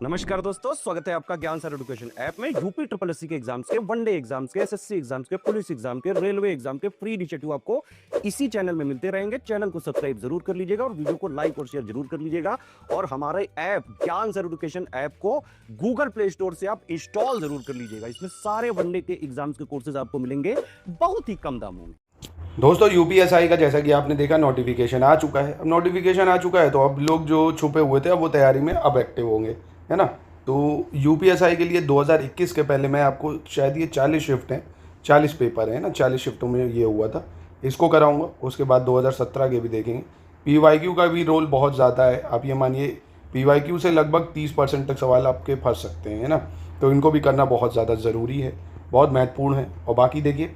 नमस्कार दोस्तों, स्वागत है आपका ज्ञान सर एजुकेशन ऐप में। यूपी ट्रिपल एससी के एग्जाम्स के, वनडे एग्जाम्स के, एसएससी एग्जाम्स के, पुलिस एग्जाम के, रेलवे एग्जाम के फ्री इनिशिएटिव आपको इसी चैनल में मिलते रहेंगे। चैनल को सब्सक्राइब जरूर कर लीजिएगा और वीडियो को लाइक और शेयर जरूर कर लीजिएगा। और हमारे ऐप ज्ञान सर एजुकेशन ऐप को गूगल प्ले स्टोर से आप इंस्टॉल जरूर कर लीजिएगा। इसमें सारे वनडे के एग्जाम्स के कोर्सेज आपको मिलेंगे बहुत ही कम दामों में। दोस्तों यूपीएसआई का जैसा कि आपने देखा नोटिफिकेशन आ चुका है। अब नोटिफिकेशन आ चुका है तो अब लोग जो छुपे हुए थे अब वो तैयारी में अब एक्टिव होंगे, है ना। तो यूपीएसआई के लिए 2021 के पहले मैं आपको शायद ये 40 शिफ्ट हैं, 40 पेपर हैं ना, 40 शिफ्टों में ये हुआ था, इसको कराऊंगा। उसके बाद 2017 के भी देखेंगे। पीवाईक्यू का भी रोल बहुत ज़्यादा है। आप ये मानिए पीवाईक्यू से लगभग 30% तक सवाल आपके फंस सकते हैं, है ना। तो इनको भी करना बहुत ज़्यादा ज़रूरी है, बहुत महत्वपूर्ण है। और बाकी देखिए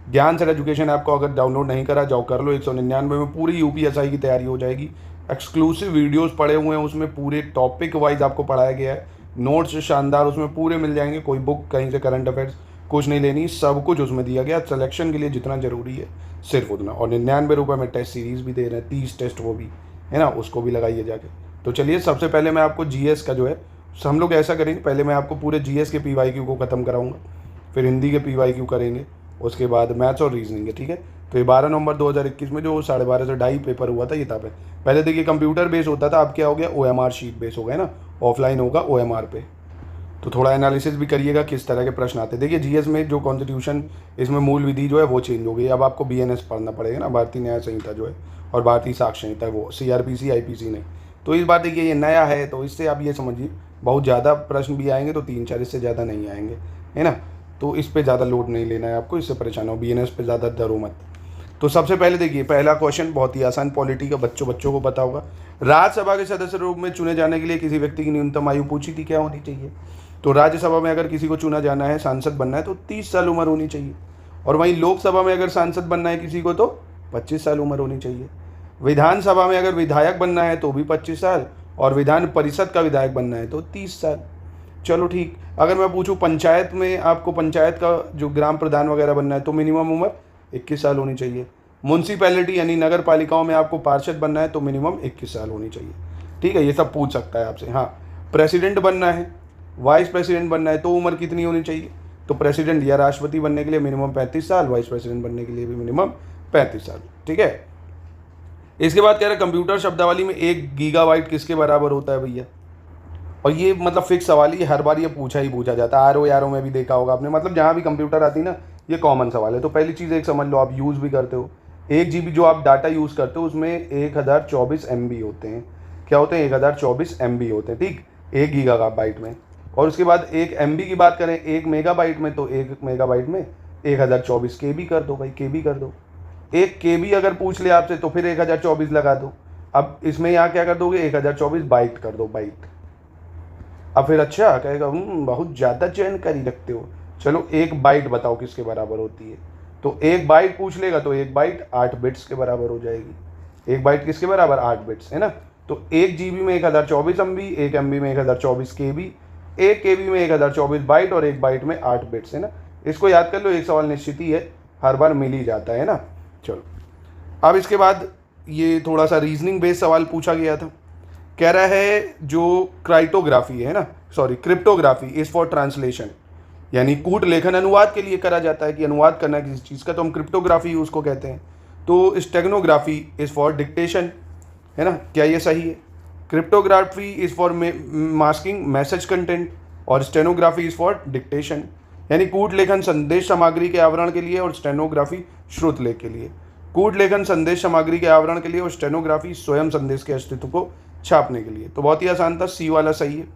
ज्ञान सर एजुकेशन ऐप को अगर डाउनलोड नहीं करा जाओ कर लो। 199 में पूरी यूपीएसआई की तैयारी हो जाएगी। एक्सक्लूसिव वीडियोस पड़े हुए हैं, उसमें पूरे टॉपिक वाइज आपको पढ़ाया गया है। नोट्स शानदार उसमें पूरे मिल जाएंगे। कोई बुक कहीं से करंट अफेयर्स कुछ नहीं लेनी, सब कुछ उसमें दिया गया। सिलेक्शन के लिए जितना ज़रूरी है सिर्फ उतना। और 99 रुपये में टेस्ट सीरीज़ भी दे रहे हैं, 30 टेस्ट वो भी, है ना, उसको भी लगाइए जाके। तो चलिए सबसे पहले मैं आपको जीएस का जो है हम लोग ऐसा करेंगे, पहले मैं आपको पूरे जीएस के पीवाईक्यू को ख़त्म कराऊंगा, फिर हिंदी के पीवाईक्यू करेंगे, उसके बाद मैथ्स और रीजनिंग है, ठीक है। तो ये 12 नवंबर 2021 में जो 12:30 से 2:30 पेपर हुआ था ये था। पहले देखिए कंप्यूटर बेस होता था, अब क्या हो गया, ओएमआर शीट बेस हो गया ना, ऑफलाइन होगा ओएमआर पे। तो थोड़ा एनालिसिस भी करिएगा किस तरह के प्रश्न आते हैं। देखिए जीएस में जो कॉन्स्टिट्यूशन इसमें मूल विधि जो है वो चेंज हो गई। अब आपको बीएनएस पढ़ना पड़ेगा ना, भारतीय न्याय संहिता जो है, और भारतीय साक्ष्य संहिता, वो सीआरपीसी आईपीसी नहीं। तो इस बार देखिए ये नया है, तो इससे आप ये समझिए बहुत ज़्यादा प्रश्न भी आएंगे, तो 3-4 इससे ज़्यादा नहीं आएंगे, है ना। तो इस पे ज़्यादा लोड नहीं लेना है आपको, इससे परेशान हो, बीएनएस पे ज़्यादा डरो मत। तो सबसे पहले देखिए पहला क्वेश्चन बहुत ही आसान, पॉलिटी का, बच्चों को पता होगा। राज्यसभा के सदस्य रूप में चुने जाने के लिए किसी व्यक्ति की न्यूनतम आयु पूछी थी, क्या होनी चाहिए। तो राज्यसभा में अगर किसी को चुना जाना है, सांसद बनना है, तो 30 साल उम्र होनी चाहिए। और वहीं लोकसभा में अगर सांसद बनना है किसी को तो 25 साल उम्र होनी चाहिए। विधानसभा में अगर विधायक बनना है तो भी 25 साल, और विधान परिषद का विधायक बनना है तो 30 साल। चलो ठीक। अगर मैं पूछूं पंचायत में आपको पंचायत का जो ग्राम प्रधान वगैरह बनना है तो मिनिमम उम्र 21 साल होनी चाहिए। म्यूनसिपैलिटी यानी नगर पालिकाओं में आपको पार्षद बनना है तो मिनिमम 21 साल होनी चाहिए, ठीक है। ये सब पूछ सकता है आपसे। हाँ, प्रेसिडेंट बनना है, वाइस प्रेसिडेंट बनना है तो उम्र कितनी होनी चाहिए। तो प्रेसिडेंट या राष्ट्रपति बनने के लिए मिनिमम 35 साल, वाइस प्रेसिडेंट बनने के लिए भी मिनिमम 35 साल, ठीक है। इसके बाद कह रहे हैं कंप्यूटर शब्दावली में 1 गीगाबाइट किसके बराबर होता है भैया। और ये मतलब फिक्स सवाल, ये हर बार ये पूछा ही पूछा जाता है। आरओ में भी देखा होगा आपने, मतलब जहाँ भी कंप्यूटर आती ना ये कॉमन सवाल है। तो पहली चीज़ एक समझ लो, आप यूज़ भी करते हो 1 GB जो आप डाटा यूज़ करते हो उसमें 1024 MB होते हैं। क्या होते हैं, 1024 MB होते हैं, ठीक, 1 गीगाबाइट में। और उसके बाद 1 MB की बात करें 1 मेगाबाइट में, तो 1 मेगाबाइट में 1024 KB कर दो भाई, KB कर दो। 1 KB अगर पूछ ले आपसे तो फिर 1024 लगा दो। अब इसमें यहाँ क्या कर दोगे, 1024 बाइट कर दो, बाइट। अब फिर अच्छा कहेगा बहुत ज़्यादा जानकारी रखते हो, चलो 1 बाइट बताओ किसके बराबर होती है। तो 1 बाइट पूछ लेगा तो 1 बाइट 8 बिट्स के बराबर हो जाएगी। 1 बाइट किसके बराबर, 8 बिट्स, है ना। तो 1 GB में 1024 MB, 1 MB में 1024 KB, 1 KB में 1024 बाइट, और 1 बाइट में 8 बिट्स, है ना। इसको याद कर लो, एक सवाल निश्चित ही है, हर बार मिल ही जाता है ना। चलो अब इसके बाद ये थोड़ा सा रीजनिंग बेस्ड सवाल पूछा गया था। कह रहा है जो क्राइटोग्राफी है ना, sorry cryptography is for translation, यानी कूट लेखन अनुवाद के लिए करा जाता है, कि अनुवाद करना है किसी चीज़ का, तो हम क्रिप्टोग्राफी उसको कहते हैं। तो स्टेगनोग्राफी इज फॉर डिक्टेशन, है ना, क्या ये सही है। Cryptography is for masking message content, और स्टेनोग्राफी इज फॉर डिक्टेशन, यानी कूट लेखन संदेश सामग्री के आवरण के लिए, और स्टेनोग्राफी श्रुत लेख के लिए। कूट लेखन संदेश सामग्री के आवरण के लिए, और स्टेनोग्राफी स्वयं संदेश के अस्तित्व को छापने के लिए। तो बहुत ही आसान था, सी वाला सही है।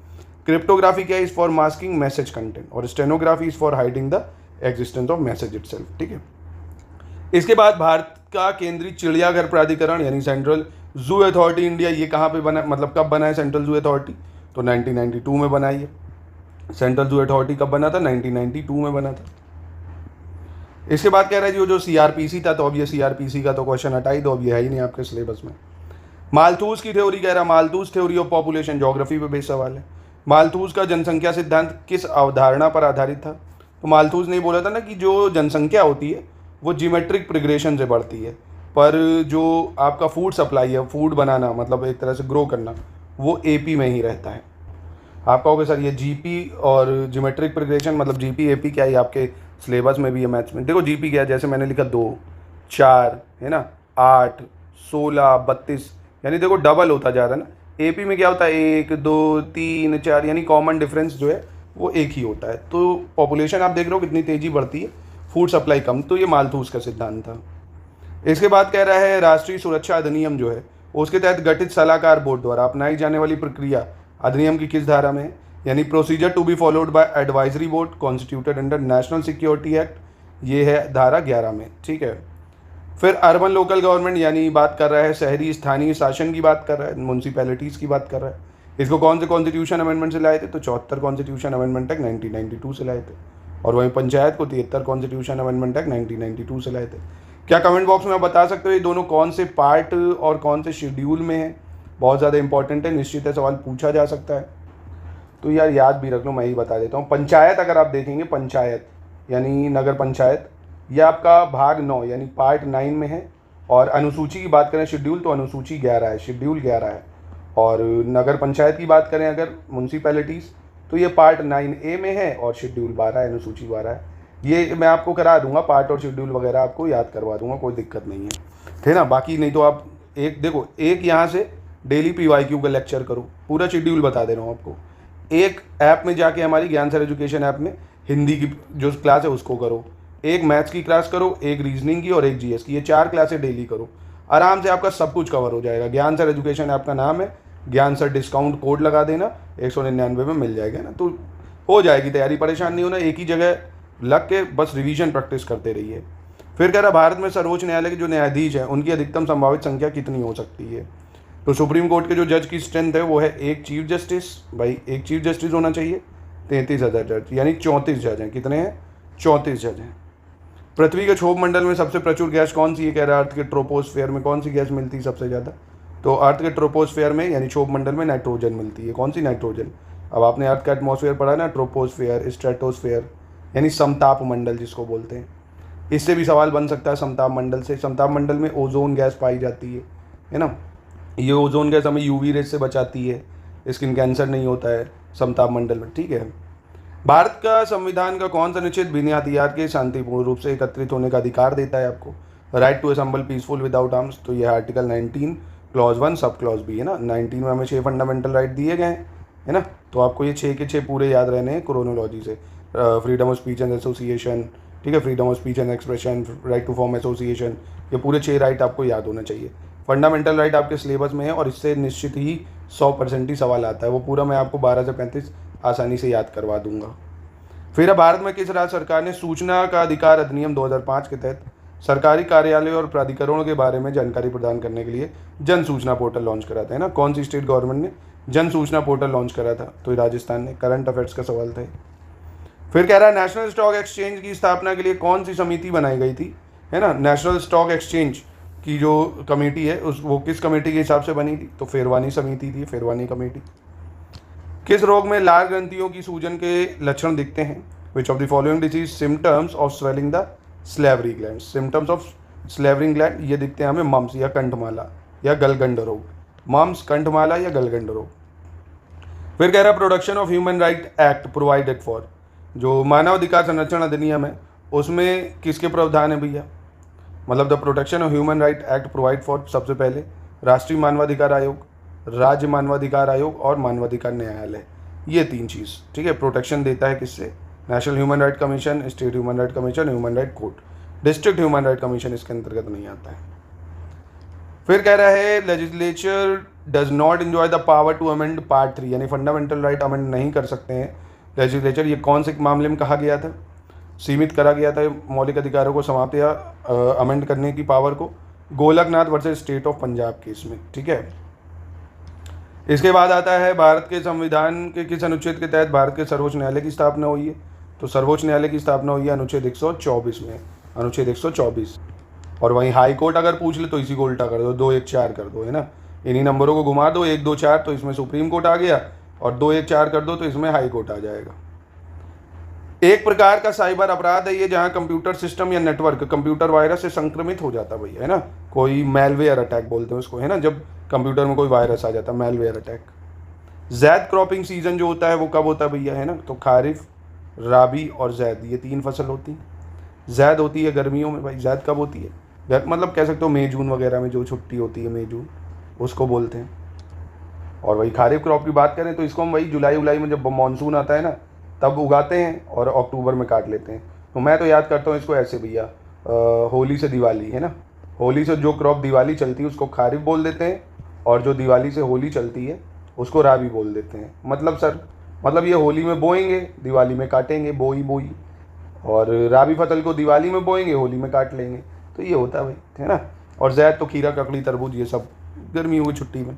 क्रिप्टोग्राफी क्या है, is for masking message content, और stenography is for hiding the existence of message itself, ठीक है। इसके बाद भारत का केंद्रीय चिड़ियाघर प्राधिकरण यानी सेंट्रल जू अथॉरिटी इंडिया, ये कहाँ पे बना, मतलब कब बना है सेंट्रल जू अथॉरिटी, तो 1992 में बनाई है। सेंट्रल जू अथॉरिटी कब बना था, 1992 में बना था। इसके बाद कह रहा है जो सीआरपीसी था, तो अब ये सीआरपीसी का तो क्वेश्चन हटा ही दो, अब ये है ही नहीं आपके सिलेबस में। मालथूस की थ्योरी कह रहा है, मालथूस थ्योरी ऑफ पॉपुलेशन, ज्योग्राफी पे बेस्ड सवाल है। मालथूस का जनसंख्या सिद्धांत किस अवधारणा पर आधारित था। तो मालथूस ने बोला था ना कि जो जनसंख्या होती है वो जियोमेट्रिक प्रोग्रेशन से बढ़ती है, पर जो आपका फूड सप्लाई है, फूड बनाना मतलब एक तरह से ग्रो करना, वो एपी में ही रहता है। आप कहोगे सर ये जीपी और ज्योमेट्रिक प्रोग्रेशन मतलब जीपी एपी क्या है, आपके सिलेबस में भी है मैथ्स में। देखो जीपी क्या है, जैसे मैंने लिखा 2 4 है ना, 8 16 32, यानी देखो डबल होता जा रहा है ना। एपी में क्या होता है 1 2 3 4, यानी कॉमन डिफरेंस जो है वो एक ही होता है। तो पॉपुलेशन आप देख रहे हो कितनी तेजी बढ़ती है, फूड सप्लाई कम, तो ये मालथूस का सिद्धांत था। इसके बाद कह रहा है राष्ट्रीय सुरक्षा अधिनियम जो है उसके तहत गठित सलाहकार बोर्ड द्वारा अपनाई जाने वाली प्रक्रिया अधिनियम की किस धारा में है, यानी procedure to be followed by advisory board constituted under national security act, ये है धारा 11 में। ठीक है। फिर अर्बन लोकल गवर्नमेंट यानी बात कर रहा है शहरी स्थानीय शासन की बात कर रहा है, म्यूनसिपैलिटीज़ की बात कर रहा है। इसको कौन से कॉन्स्टिट्यूशन अमेंडमेंट से लाए थे, तो 74 कॉन्स्टिट्यूशन अमेंडमेंट एक्ट 1992 से लाए थे। और वहीं पंचायत को 73 कॉन्स्टिट्यूशन अमेंडमेंट एक्ट 1992 से लाए थे। क्या कमेंट बॉक्स में आप बता सकते हो ये दोनों कौन से पार्ट और कौन से शेड्यूल में है? बहुत ज़्यादा इंपॉर्टेंट है, निश्चित है सवाल पूछा जा सकता है, तो यार याद भी रख लो, मैं ही बता देता हूँ। पंचायत अगर आप देखेंगे, पंचायत यानी नगर पंचायत, ये आपका भाग 9 यानी पार्ट 9 में है। और अनुसूची की बात करें शेड्यूल, तो अनुसूची 11 है, शेड्यूल 11 है। और नगर पंचायत की बात करें अगर म्यूनसिपैलिटीज़, तो ये पार्ट 9A में है और शेड्यूल 12 है, अनुसूची 12 है। ये मैं आपको करा दूंगा, पार्ट और शेड्यूल वगैरह आपको याद करवा दूंगा, कोई दिक्कत नहीं है, ठीक है ना। बाकी नहीं तो आप एक देखो, एक यहाँ से डेली PYQ का लेक्चर करो, पूरा शेड्यूल बता दे रहा हूँ आपको। एक ऐप में जाके हमारी ज्ञान सर एजुकेशन ऐप में हिंदी की जो क्लास है उसको करो, एक मैथ्स की क्लास करो, एक रीजनिंग की और एक GS की, ये 4 क्लासें डेली करो, आराम से आपका सब कुछ कवर हो जाएगा। ज्ञान सर एजुकेशन ऐप का नाम है, ज्ञान सर डिस्काउंट कोड लगा देना, 199 में मिल जाएगा ना, तो हो जाएगी तैयारी, परेशान नहीं होना, एक ही जगह लग के बस रिवीजन प्रैक्टिस करते रहिए। फिर कह रहा भारत में सर्वोच्च न्यायालय के जो न्यायाधीश हैं उनकी अधिकतम संभावित संख्या कितनी हो सकती है, तो सुप्रीम कोर्ट के जो जज की स्ट्रेंथ है वो है एक चीफ जस्टिस, भाई एक चीफ जस्टिस होना चाहिए, 33,000 जज, यानी 34 जज हैं। कितने हैं? 34 जज हैं। पृथ्वी के क्षोभ मंडल में सबसे प्रचुर गैस कौन सी है, कह रहा है अर्थ के ट्रोपोस्फेयर में कौन सी गैस मिलती है सबसे ज़्यादा, तो अर्थ के ट्रोपोस्फेयर में यानी क्षोभ मंडल में नाइट्रोजन मिलती है। कौन सी नाइट्रोजन? अब आपने अर्थ का एटमॉस्फेयर पढ़ा ना, ट्रोपोस्फेयर, स्ट्रेटोस्फेयर यानी समताप मंडल जिसको बोलते हैं, इससे भी सवाल बन सकता है समताप मंडल से। समताप मंडल में ओजोन गैस पाई जाती है ना, ये ओजोन गैस हमें UV रेज से बचाती है, स्किन कैंसर नहीं होता है समताप मंडल में। ठीक है। भारत का संविधान का कौन सा अनुच्छेद बिना हथियार के शांतिपूर्ण रूप से एकत्रित होने का अधिकार देता है आपको, right to assemble peaceful without arms, तो ये article 19 clause 1 sub clause B है ना। 19 में हमें 6 फंडामेंटल राइट दिए गए हैं, है ना, तो आपको ये 6 के 6 पूरे याद रहने हैं क्रोनोलॉजी से। Freedom of speech and association, ठीक है, freedom of speech and expression, right to form association, ये पूरे 6 राइट आपको याद होना चाहिए। फंडामेंटल राइट आपके सिलेबस में है और इससे निश्चित ही 100% ही सवाल आता है, वो पूरा मैं आपको 12 से 35 आसानी से याद करवा दूंगा। फिर भारत में किस राज्य सरकार ने सूचना का अधिकार अधिनियम 2005 के तहत सरकारी कार्यालयों और प्राधिकरणों के बारे में जानकारी प्रदान करने के लिए जन सूचना पोर्टल लॉन्च करा था, है ना। कौन सी स्टेट गवर्नमेंट ने जन सूचना पोर्टल लॉन्च करा था, तो राजस्थान ने। करंट अफेयर्स का सवाल था। फिर कह रहा है नेशनल स्टॉक एक्सचेंज की स्थापना के लिए कौन सी समिति बनाई गई थी, है ना। नेशनल स्टॉक एक्सचेंज की जो कमेटी है वो किस कमेटी के हिसाब से बनी थी, तो फेरवानी समिति थी, फेरवानी कमेटी। किस रोग में लाल ग्रंथियों की सूजन के लक्षण दिखते हैं, which of the following disease symptoms of swelling the salivary gland, symptoms of slavering gland, ये दिखते हैं हमें मम्स या कंठमाला या गलगंड रोग, मम्स, कंठमाला या गलगंड रोग। फिर कह रहा है production of human right act provided for, जो मानव अधिकार संरक्षण अधिनियम है उसमें किसके प्रावधान है भैया, मतलब the protection of human right act provide for सबसे पहले राष्ट्रीय मानवाधिकार आयोग, राज्य मानवाधिकार आयोग और मानवाधिकार न्यायालय, ये 3 चीज़, ठीक है, प्रोटेक्शन देता है किससे, national human right commission, state human right commission, human right court, district human right commission इसके अंतर्गत नहीं आता है। फिर कह रहा है legislature does not enjoy the power to amend part 3, यानी फंडामेंटल राइट अमेंड नहीं कर सकते हैं लेजिस्लेचर, ये कौन से मामले में कहा गया था, सीमित करा गया था मौलिक अधिकारों को समाप्त या अमेंड करने की पावर को, Golaknath versus state of Punjab case में, ठीक है। इसके बाद आता है भारत के संविधान के किस अनुच्छेद के तहत भारत के सर्वोच्च न्यायालय की स्थापना हुई है, तो सर्वोच्च न्यायालय की स्थापना हुई है अनुच्छेद 124 में, अनुच्छेद 124। और वहीं हाई कोर्ट अगर पूछ ले तो इसी को उल्टा कर दो, 2 1 4 कर दो, है ना, इन्हीं नंबरों को घुमा दो, 1 2 4 तो इसमें सुप्रीम कोर्ट आ गया, और 2 1 4 कर दो तो इसमें हाई कोर्ट आ जाएगा। एक प्रकार का साइबर अपराध है ये, जहां कंप्यूटर सिस्टम या नेटवर्क कंप्यूटर वायरस से संक्रमित हो जाता भैया, है ना, कोई मेलवेयर अटैक बोलते हैं उसको, है ना, जब कंप्यूटर में कोई वायरस आ जाता है, malware attack. Zaid cropping season जो होता है वो कब होता है भैया, है ना, तो खारिफ, राबी और जैद, ये 3 फसल होती हैं। जैद होती है गर्मियों में भाई, जैद कब होती है, मतलब कह सकते हो मई जून वगैरह में, जो छुट्टी होती है मई जून, उसको बोलते हैं। और वही खारिफ क्रॉप की बात करें तो इसको हम वही जुलाई उलाई में जब मानसून आता है ना तब उगाते हैं और अक्टूबर में काट लेते हैं। तो मैं तो याद करता हूँ इसको ऐसे भैया, होली से दिवाली, है ना, होली से जो क्रॉप दिवाली चलती है उसको खारिफ बोल देते हैं, और जो दिवाली से होली चलती है उसको राबी बोल देते हैं। मतलब सर, मतलब ये होली में बोएंगे, दिवाली में काटेंगे, बोई बोई, और राबी फसल को दिवाली में बोएंगे, होली में काट लेंगे। तो ये होता है भाई, है ना। और जैद तो खीरा, ककड़ी, तरबूज, ये सब गर्मियों की छुट्टी में।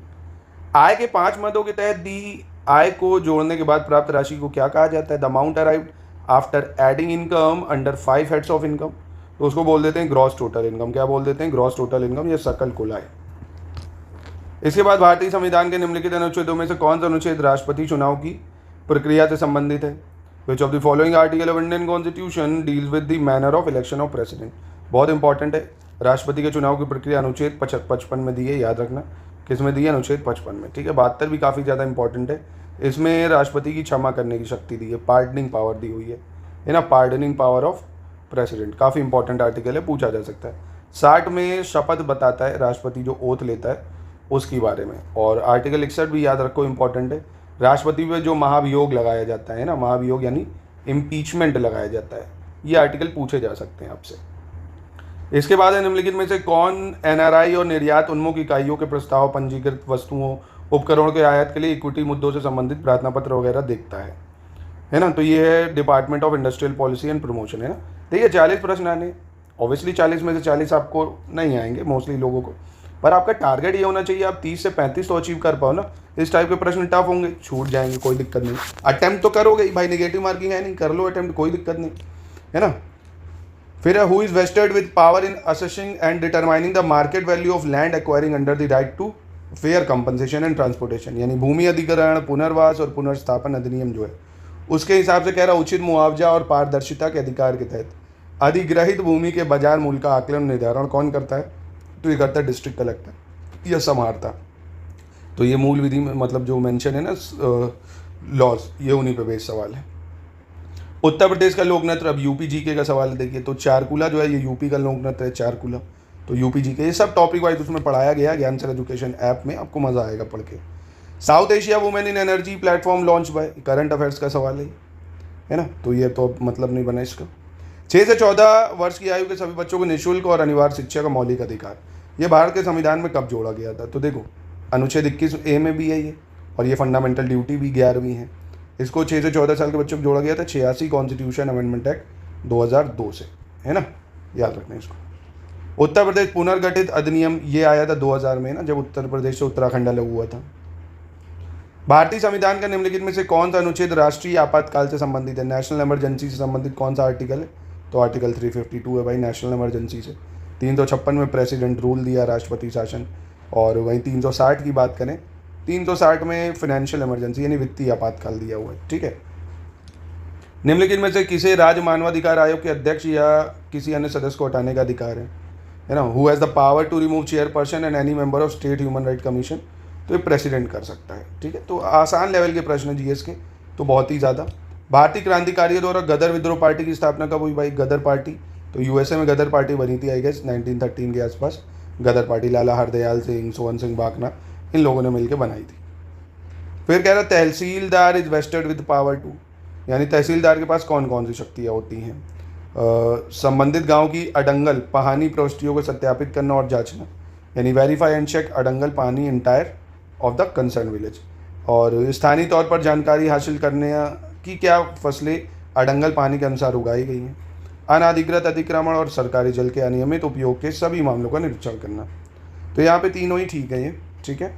आय के 5 मदों के तहत दी आय को जोड़ने के बाद प्राप्त राशि को क्या कहा जाता है, the amount arrived after adding income under 5 heads of income, तो उसको बोल देते हैं ग्रॉस टोटल इनकम। क्या बोल देते हैं, ग्रॉस टोटल इनकम, या सकल कुल आय। इसके बाद भारतीय संविधान के निम्नलिखित अनुच्छेदों में से कौन सा अनुच्छेद राष्ट्रपति चुनाव की प्रक्रिया से संबंधित है। विच of the following article of Indian constitution deals with the manner of election of president. बहुत इंपॉर्टेंट है, राष्ट्रपति के चुनाव की प्रक्रिया अनुच्छेद 55 में दी है, याद रखना। किस में दी है, अनुच्छेद 55 में, ठीक है। 72 भी काफ़ी ज़्यादा इंपॉर्टेंट है, इसमें राष्ट्रपति की क्षमा करने की शक्ति दी है, पार्डनिंग पावर दी हुई है ना, पार्डनिंग पावर ऑफ प्रेसिडेंट, काफ़ी इंपॉर्टेंट आर्टिकल है, पूछा जा सकता है। 60 में शपथ बताता है, राष्ट्रपति जो ओथ लेता है उसके बारे में। और आर्टिकल 61 भी याद रखो, इंपॉर्टेंट है, राष्ट्रपति पे जो महाभियोग लगाया जाता है ना, महाभियोग यानी इम्पीचमेंट लगाया जाता है, ये आर्टिकल पूछे जा सकते हैं आपसे। इसके बाद है, निम्नलिखित में से कौन एनआरआई और निर्यात उन्मुख इकाइयों के प्रस्ताव, पंजीकृत वस्तुओं, उपकरणों के आयात के लिए इक्विटी मुद्दों से संबंधित प्रार्थना पत्र वगैरह देखता है ना। तो ये है department of industrial policy and promotion, है ना। देखिए 40 प्रश्न आने, ऑब्वियसली 40 में से 40 आपको नहीं आएंगे मोस्टली लोगों को, पर आपका टारगेट ये होना चाहिए आप 30 से 35 तो अचीव कर पाओ ना। इस टाइप के प्रश्न टफ होंगे, छूट जाएंगे, कोई दिक्कत नहीं। अटेम्प्ट तो करोगे ही भाई, नेगेटिव मार्किंग है नहीं, कर लो अटेम्प्ट, कोई दिक्कत नहीं, है ना। फिर who is vested with power in assessing and determining the market value of land acquiring under the right to fair compensation and transportation, यानी भूमि अधिग्रहण, पुनर्वास और पुनर्स्थापन अधिनियम जो है उसके हिसाब से कह रहा उचित मुआवजा और पारदर्शिता के अधिकार के तहत अधिग्रहित भूमि के बाजार मूल्य का आकलन निर्धारण कौन करता है, तो ये करता है डिस्ट्रिक्ट कलेक्टर, यह समाहर्ता। तो ये मूल विधि में मतलब जो मेंशन है ना लॉज, ये उन्हीं पे बेस्ड सवाल है। उत्तर प्रदेश का लोक नृत्य, अब यूपी जीके का सवाल देखिए, तो चारकुला जो है ये यूपी का लोक नृत्य है, चारकुला, तो यूपी जीके, ये सब टॉपिक वाइज उसमें पढ़ाया गया ज्ञान सर एजुकेशन ऐप में, आपको मजा आएगा पढ़ के। South Asia women in energy platform launch by, current affairs का सवाल है ना, तो ये तो मतलब नहीं बना इसका। 6 से 14 वर्ष की आयु के सभी बच्चों को निःशुल्क और अनिवार्य शिक्षा का मौलिक अधिकार, ये भारत के संविधान में कब जोड़ा गया था, तो देखो अनुच्छेद 21A में भी है ये, और ये फंडामेंटल ड्यूटी भी 11वीं है। इसको 6 से 14 साल के बच्चों को जोड़ा गया था 86 कॉन्स्टिट्यूशन अमेंडमेंट एक्ट 2002 से, है ना, याद रखना इसको। उत्तर प्रदेश पुनर्गठित अधिनियम ये आया था 2000 में ना, जब उत्तर प्रदेश से उत्तराखंड अलग हुआ था। भारतीय संविधान का निम्नलिखित में से कौन सा अनुच्छेद राष्ट्रीय आपातकाल से संबंधित है, नेशनल इमरजेंसी से संबंधित कौन सा आर्टिकल है, तो आर्टिकल 352 है भाई, नेशनल इमरजेंसी से। 356 में प्रेसिडेंट रूल दिया, राष्ट्रपति शासन, और वहीं 360 की बात करें, 360 में फाइनेंशियल इमरजेंसी यानी वित्तीय आपातकाल दिया हुआ है, ठीक है। निम्नलिखित में से किसे राज्य मानवाधिकार आयोग के अध्यक्ष या किसी अन्य सदस्य को हटाने का अधिकार है ना, who has the power to remove chairperson and any member of state human right commission, तो ये प्रेसिडेंट कर सकता है, ठीक है। तो आसान लेवल के प्रश्न जीएस के, तो बहुत ही ज़्यादा। भारतीय क्रांतिकारियों द्वारा गदर विद्रोह पार्टी की स्थापना कब हुई भाई, गदर पार्टी, तो यूएसए में गदर पार्टी बनी थी आई गेस 1913 के आसपास। गदर पार्टी लाला हरदयाल सिंह, सोवन सिंह बाकना, इन लोगों ने मिलकर बनाई थी। फिर कह रहा tehsildar is vested with power to, यानी तहसीलदार के पास कौन कौन सी शक्तियाँ होती हैं, संबंधित गांव की अडंगल पहानी प्रविष्टियों को सत्यापित करना और जांचना, यानी verify and check adangal pahani entire of the concern village, और स्थानीय तौर पर जानकारी हासिल करने की क्या फसलें अडंगल पानी के अनुसार उगाई गई हैं, अनाधिकृत अतिक्रमण और सरकारी जल के अनियमित उपयोग के सभी मामलों का निरीक्षण करना। तो यहाँ पे तीनों ही ठीक है ये, ठीक है।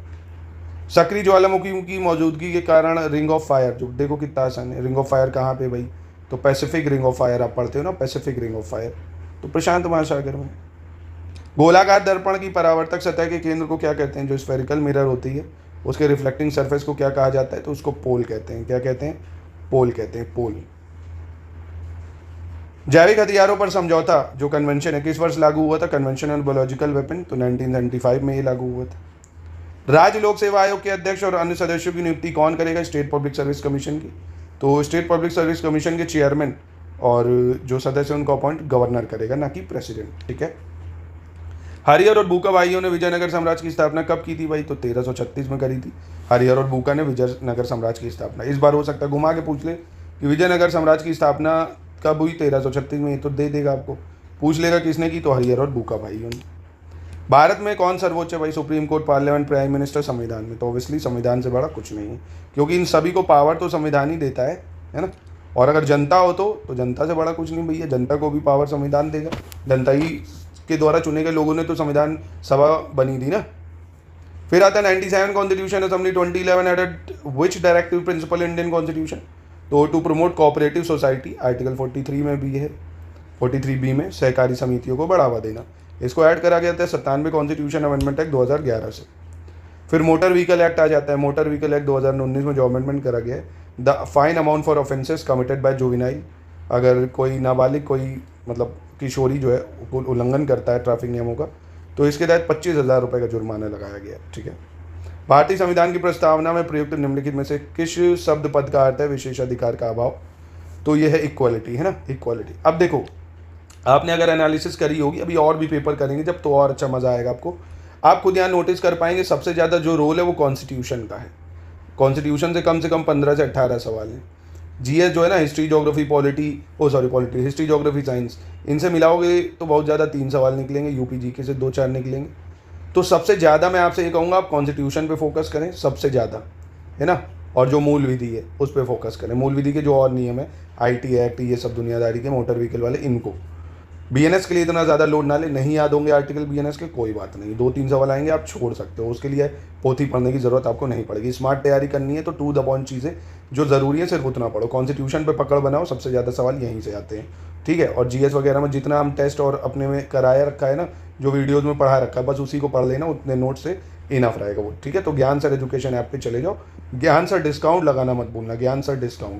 सक्रिय ज्वालामुखी की मौजूदगी के कारण रिंग ऑफ फायर, जो देखो कितना आसान है, रिंग ऑफ फायर कहाँ पे भाई, तो पैसिफिक रिंग ऑफ फायर आप पढ़ते हो ना, पैसिफिक रिंग ऑफ फायर, तो प्रशांत महासागर में। गोलाकार दर्पण की परावर्तक सतह के केंद्र को क्या कहते हैं, जो स्फेरिकल मिरर होती है उसके रिफ्लेक्टिंग सरफेस को क्या कहा जाता है, तो उसको पोल कहते हैं। क्या कहते हैं, पोल कहते हैं, पोल। जैविक हथियारों पर समझौता जो कन्वेंशन है किस वर्ष लागू हुआ था, कन्वेंशन ऑन बायोलॉजिकल वेपन, तो 1995 में ये लागू हुआ था। राज्य लोक सेवा आयोग के अध्यक्ष और अन्य सदस्यों की नियुक्ति कौन करेगा? स्टेट पब्लिक सर्विस कमीशन की। तो स्टेट पब्लिक सर्विस कमीशन के चेयरमैन और जो सदस्य उनको अपॉइंट गवर्नर करेगा, ना कि प्रेसिडेंट। ठीक है। हरिहर और भूका भाइयों ने विजयनगर साम्राज्य की स्थापना कब की थी भाई? तो 1336 में करी थी हरिहर और भूका ने विजयनगर साम्राज्य की स्थापना। इस बार हो सकता है घुमा के पूछ ले कि विजयनगर साम्राज्य की स्थापना कब हुई? 1336 में। ये तो दे देगा आपको, पूछ लेगा किसने की, तो हरिहर और भूका भाइयों ने। भारत में कौन सर्वोच्च है भाई? Supreme court, parliament, prime minister, संविधान में। तो ऑब्वियसली संविधान से बड़ा कुछ नहीं है, क्योंकि इन सभी को पावर तो संविधान ही देता है ना। और अगर जनता हो तो जनता से बड़ा कुछ नहीं भैया, जनता को भी पावर संविधान देगा। जनता ही के द्वारा चुने गए लोगों ने तो संविधान सभा बनी थी ना। फिर आता है 97 constitution assembly 2011 added which directive principle Indian constitution? तो to promote cooperative society, article 43 में भी है, 43B में सहकारी समितियों को बढ़ावा देना। इसको ऐड करा गया था 97 कॉन्स्टिट्यूशन अमेंडमेंट एक्ट 2011 से। फिर मोटर व्हीकल एक्ट आ जाता है। मोटर व्हीकल एक्ट 2019 में जो अमेंडमेंट करा गया है, the fine amount for offences committed by juvenile, अगर कोई नाबालिग, कोई मतलब किशोरी जो है उल्लंघन करता है ट्रैफिक नियमों का, तो इसके तहत 25,000 रुपये का जुर्माना लगाया गया है। ठीक है। भारतीय संविधान की प्रस्तावना में प्रयुक्त निम्नलिखित में से किस शब्द पद का अर्थ है विशेषाधिकार का अभाव? तो ये है इक्वालिटी, है ना, इक्वालिटी। अब देखो, आपने अगर एनालिसिस करी होगी, अभी और भी पेपर करेंगे जब, तो और अच्छा मजा आएगा आपको। आप खुद यहाँ नोटिस कर पाएंगे सबसे ज़्यादा जो रोल है वो कॉन्स्टिट्यूशन का है। कॉन्स्टिट्यूशन से कम 15 से 18 सवाल हैं। जीएस जो है ना, history, geography, polity, history, geography, science, इनसे मिलाओगे तो बहुत ज़्यादा 3 सवाल निकलेंगे। यूपी जीके से 2-4 निकलेंगे। तो सबसे ज़्यादा मैं आपसे ये कहूँगा आप कॉन्स्टिट्यूशन पे फोकस करें सबसे ज़्यादा, है ना। और जो मूल विधि है उस पर फोकस करें। मूल विधि के जो और नियम है, आईटी एक्ट, ये सब दुनियादारी के, मोटर व्हीकल वाले, इनको। बीएनएस के लिए इतना ज़्यादा लोड ना ले, नहीं याद होंगे आर्टिकल बीएनएस के, कोई बात नहीं, 2-3 सवाल आएंगे, आप छोड़ सकते हो। उसके लिए पोथी पढ़ने की ज़रूरत आपको नहीं पड़ेगी। स्मार्ट तैयारी करनी है तो टू द पॉइंट चीज़ें जो ज़रूरी है सिर्फ उतना पढ़ो। कॉन्स्टिट्यूशन पे पकड़ बनाओ, सबसे ज़्यादा सवाल यहीं से आते हैं। ठीक है। और जीएस वगैरह में जितना हम टेस्ट और अपने में कराया रखा है ना, जो वीडियोज़ में पढ़ा रखा है, बस उसी को पढ़ लेना, उतने नोट से इनफ रहेगा वो। ठीक है। तो ज्ञान सर एजुकेशन ऐप पे चले जाओ, ज्ञान सर डिस्काउंट लगाना मत भूलना, ज्ञान सर डिस्काउंट।